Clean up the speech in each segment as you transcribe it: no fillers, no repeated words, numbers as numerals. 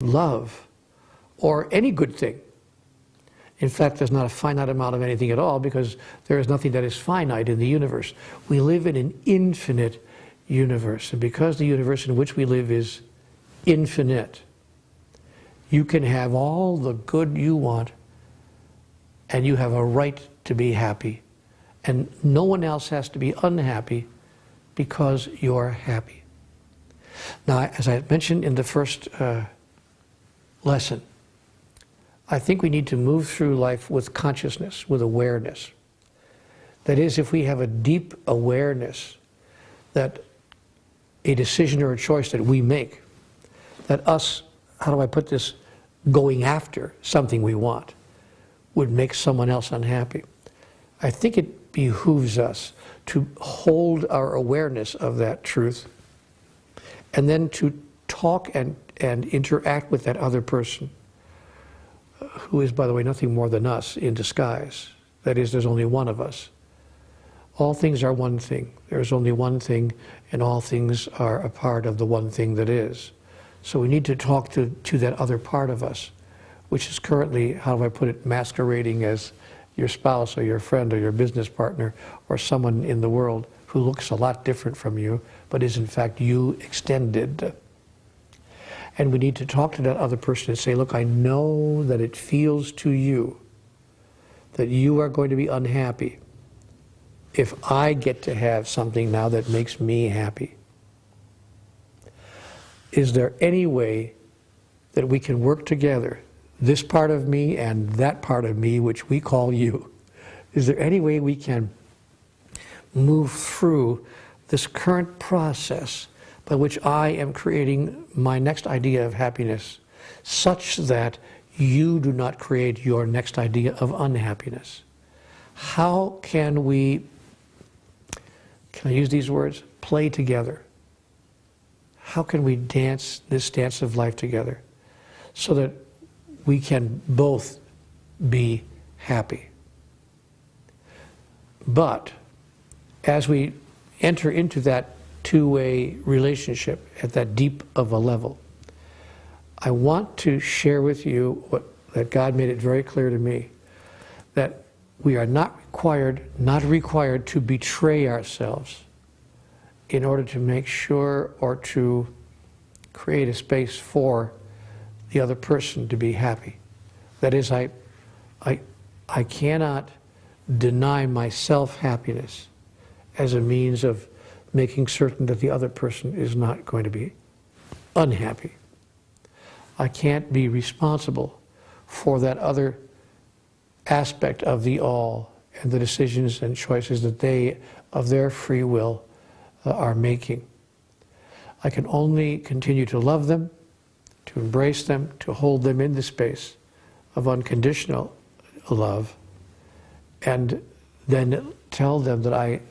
love or any good thing. In fact, there's not a finite amount of anything at all because there is nothing that is finite in the universe. We live in an infinite universe, and because the universe in which we live is infinite, you can have all the good you want and you have a right to be happy. And no one else has to be unhappy because you're happy. Now, as I mentioned in the first lesson, I think we need to move through life with consciousness, with awareness. That is, if we have a deep awareness that a decision or a choice that we make, that us, how do I put this, going after something we want, would make someone else unhappy. I think it behooves us to hold our awareness of that truth and then to talk and interact with that other person, who is, by the way, nothing more than us in disguise. That is, there's only one of us. All things are one thing. There's only one thing, and all things are a part of the one thing that is. So we need to talk to that other part of us, which is currently, how do I put it, masquerading as your spouse or your friend or your business partner or someone in the world who looks a lot different from you, but is in fact you extended. And we need to talk to that other person and say, look, I know that it feels to you that you are going to be unhappy if I get to have something now that makes me happy. Is there any way that we can work together, this part of me and that part of me, which we call you? Is there any way we can move through this current process by which I am creating my next idea of happiness, such that you do not create your next idea of unhappiness? How can we, can I use these words, play together? How can we dance this dance of life together so that we can both be happy? But as we enter into that two-way relationship at that deep of a level, I want to share with you that God made it very clear to me, that we are not required to betray ourselves in order to make sure or to create a space for the other person to be happy. That is, I cannot deny myself happiness as a means of making certain that the other person is not going to be unhappy. I can't be responsible for that other aspect of the all and the decisions and choices that they, of their free will, are making. I can only continue to love them, to embrace them, to hold them in the space of unconditional love, and then tell them that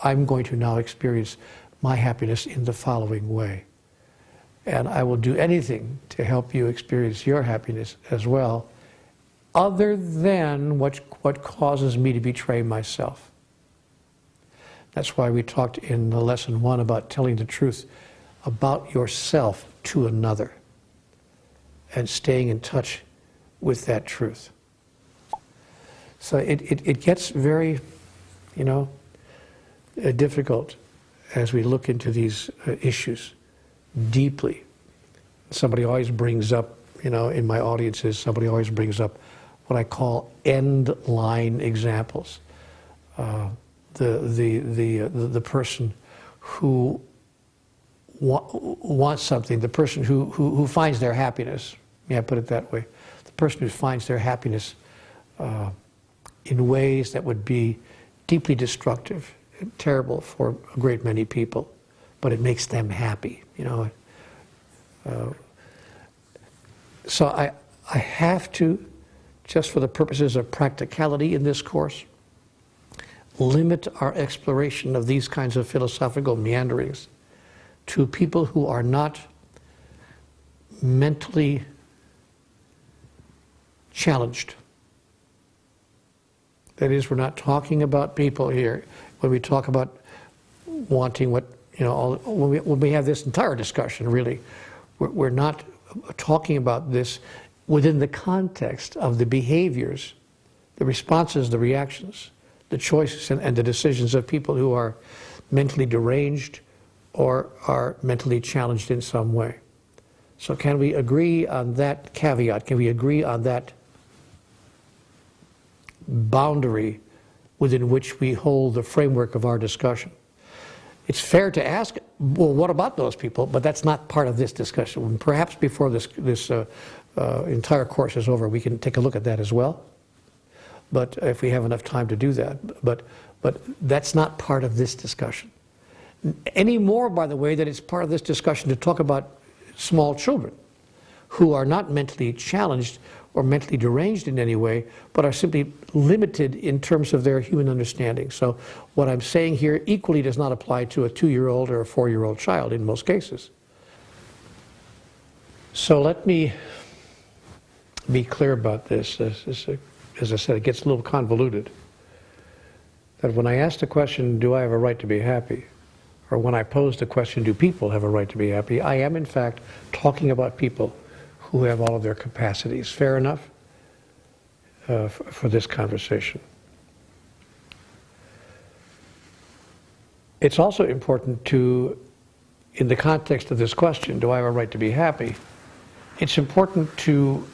I'm going to now experience my happiness in the following way. And I will do anything to help you experience your happiness as well, other than what causes me to betray myself. That's why we talked in the lesson 1 about telling the truth about yourself to another and staying in touch with that truth. So it gets very, difficult as we look into these issues deeply. Somebody always brings up, in my audiences, somebody always brings up what I call end-line examples. The person who wants something, the person who finds their happiness, may I put it that way, the person who finds their happiness in ways that would be deeply destructive and terrible for a great many people, but it makes them happy, So I have to, just for the purposes of practicality in this course, limit our exploration of these kinds of philosophical meanderings to people who are not mentally challenged. That is, we're not talking about people here when we talk about wanting what, when we have this entire discussion, really, we're not talking about this within the context of the behaviors, the responses, the reactions, the choices, and the decisions of people who are mentally deranged or are mentally challenged in some way. So can we agree on that caveat? Can we agree on that boundary within which we hold the framework of our discussion? It's fair to ask, well, what about those people? But that's not part of this discussion. Perhaps before this entire course is over, we can take a look at that as well. But if we have enough time to do that. But that's not part of this discussion. Any more, by the way, that it's part of this discussion to talk about small children who are not mentally challenged or mentally deranged in any way, but are simply limited in terms of their human understanding. So what I'm saying here equally does not apply to a 2-year-old or a 4-year-old child in most cases. So let me be clear about this. As I said, it gets a little convoluted. That when I ask the question, do I have a right to be happy? Or when I pose the question, do people have a right to be happy? I am, in fact, talking about people who have all of their capacities. Fair enough for this conversation. It's also important to, in the context of this question, do I have a right to be happy? It's important to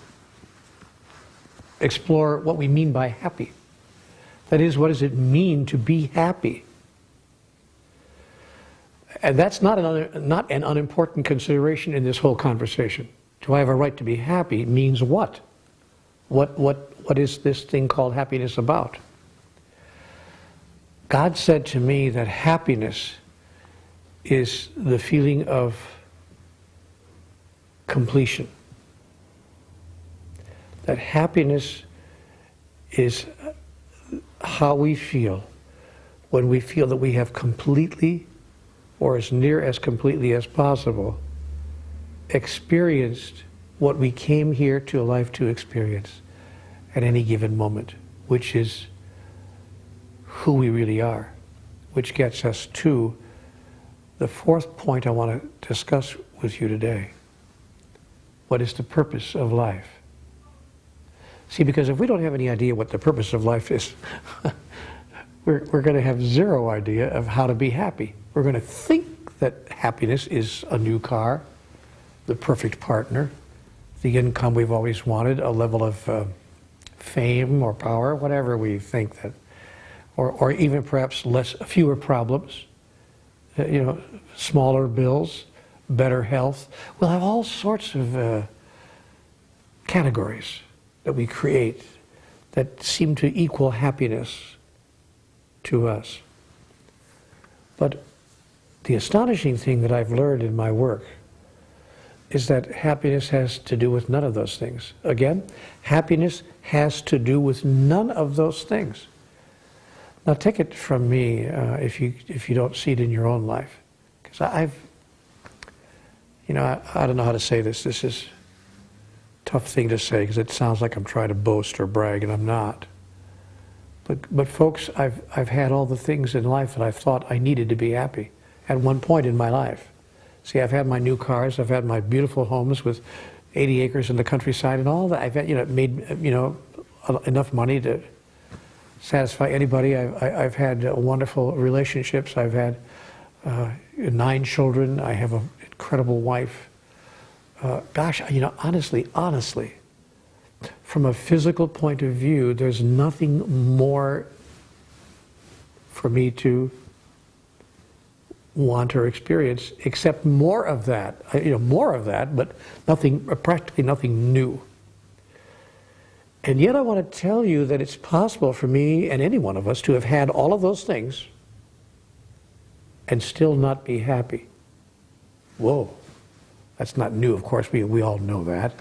explore what we mean by happy. That is, what does it mean to be happy? And that's not an unimportant consideration in this whole conversation. Do I have a right to be happy means what? What is this thing called happiness about? God said to me that happiness is the feeling of completion. That happiness is how we feel when we feel that we have completely, or as near as completely as possible, experienced what we came here to life to experience at any given moment, which is who we really are, which gets us to the fourth point I want to discuss with you today. What is the purpose of life? See, because if we don't have any idea what the purpose of life is, we're going to have zero idea of how to be happy. We're going to think that happiness is a new car, the perfect partner, the income we've always wanted, a level of fame or power, whatever we think that, or even perhaps fewer problems, smaller bills, better health. We'll have all sorts of categories that we create that seem to equal happiness to us. But the astonishing thing that I've learned in my work is that happiness has to do with none of those things. Again, happiness has to do with none of those things. Now take it from me if you don't see it in your own life. Because I don't know how to say this. This is a tough thing to say because it sounds like I'm trying to boast or brag, and I'm not. But folks, I've had all the things in life that I thought I needed to be happy at one point in my life. See, I've had my new cars, I've had my beautiful homes with 80 acres in the countryside and all that. I've had, made, enough money to satisfy anybody. I've had wonderful relationships. I've had 9 children. I have an incredible wife. Gosh, honestly, from a physical point of view, there's nothing more for me to want or experience except more of that, but practically nothing new. And yet I want to tell you that it's possible for me and any one of us to have had all of those things and still not be happy. Whoa, that's not new, of course, we all know that.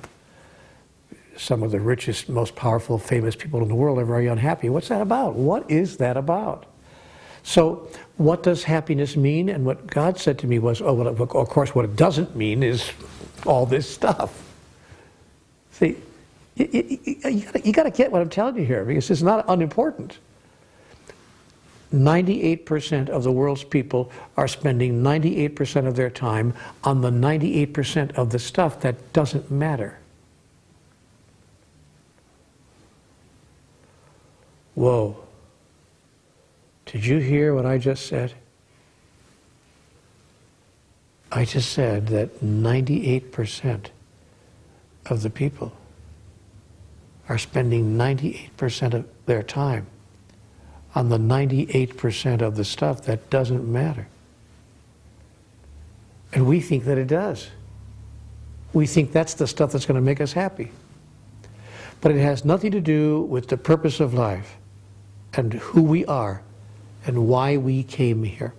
Some of the richest, most powerful, famous people in the world are very unhappy. What's that about? What is that about? So what does happiness mean? And what God said to me was, of course what it doesn't mean is all this stuff. See, you got to get what I'm telling you here, because it's not unimportant. 98% of the world's people are spending 98% of their time on the 98% of the stuff that doesn't matter. Whoa. Did you hear what I just said? I just said that 98% of the people are spending 98% of their time on the 98% of the stuff that doesn't matter. And we think that it does. We think that's the stuff that's going to make us happy. But it has nothing to do with the purpose of life and who we are and why we came here.